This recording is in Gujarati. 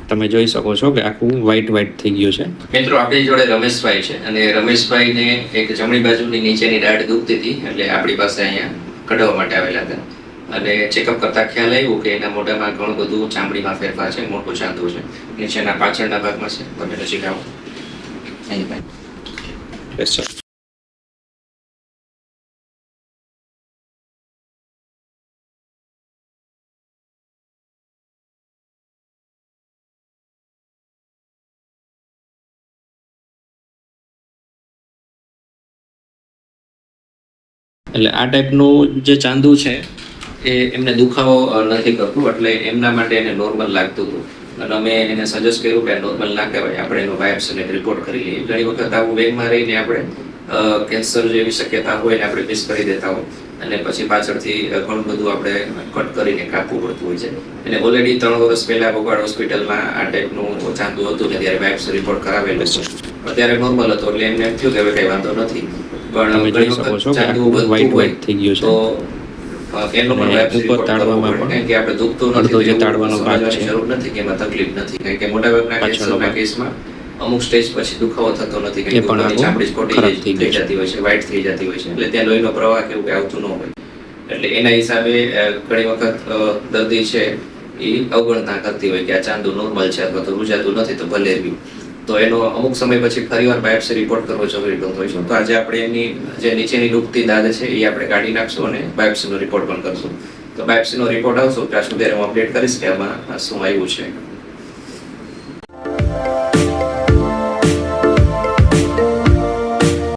તમે જોઈ શકો છો કે આખું વ્હાઈટ થઈ ગયું છે. મિત્રો આપણી જોડે રમેશભાઈ છે અને રમેશભાઈને એક જમણી બાજુની નીચેની દાઢ દુખતી હતી, એટલે આપણી પાસે અહીંયા કઢાવવા માટે આવેલા હતા અને ચેકઅપ કરતા ખ્યાલ આવ્યું કે એના મોઢામાં ઘણું બધું ચામડીમાં ફેરફાર છે, મોટું ચાંદુ છે, નીચેના પાછળના ભાગમાં છે. તમે નજીક આવો અહીંયા. એટલે આ ટાઈપનું જે ચાંદુ છે એ એમને દુખાવો નથી કરતું, એટલે એમના માટે એને નોર્મલ લાગતું હતું અને અમે એને સજેસ્ટ કર્યું કે નોર્મલ ના કહેવાય, આપણે એનો બાયોપ્સીને રિપોર્ટ કરી લઈએ. ઘણી વખત આવું બેગમાં રહીને આપણે કેન્સર જેવી શક્યતા હોય ને આપણે મિસ કરી દેતા હોય અને પછી પાછળથી ઘણું બધું આપણે કટ કરીને કાપવું પડતું હોય છે. અને ઓલરેડી 3 વર્ષ પહેલા વગવાડ હોસ્પિટલમાં આ ટાઈપનું ચાંદુ હતું ને ત્યારે બાયોપ્સી રિપોર્ટ કરાવેલો હતો, અત્યારે નોર્મલ હતો, એટલે એમને એમ થયું કે હવે કંઈ વાંધો નથી. પણ ઘણી વખત ચાંદુ વ્હાઈટ થઈ ગયું છે એનો પણ ઉપર તાળવામાં પણ કે આપણે દુખતું નથી, જે તાળવાનો ભાગ છે જરૂર નથી કે એમાં તકલીફ નથી, કારણ કે મોટાભાગના કેસમાં અમુક સ્ટેજ પછી દુખાવો થતો નથી, કે ચામડી ખોટી થઈ જતી હોય છે, વ્હાઈટ થઈ જતી હોય છે, એટલે ત્યાં લોહીનો પ્રવાહ કેવું કે આવતું ન હોય, એટલે એના હિસાબે ઘણી વખત દર્દી છે એ અવગણના કરતી હોય કે આ ચાંદુ નોર્મલ છે અથવા તો રૂજાતું નથી તો ભલે રહ્યું, તો એનો અમુક સમય પછી ફરીવાર બાયોપ્સી રિપોર્ટ કરવો જરૂરી બનતો હોય છે. તો આજે આપણે એની જે નીચેની દુખતી દાદ છે એ આપણે કાઢી નાખશું અને બાયોપ્સીનો રિપોર્ટ પણ કરશું. તો બાયોપ્સીનો રિપોર્ટ આવશે ત્યાં સુધી હું અપડેટ કરીશ કે આમાં શું આવ્યું છે.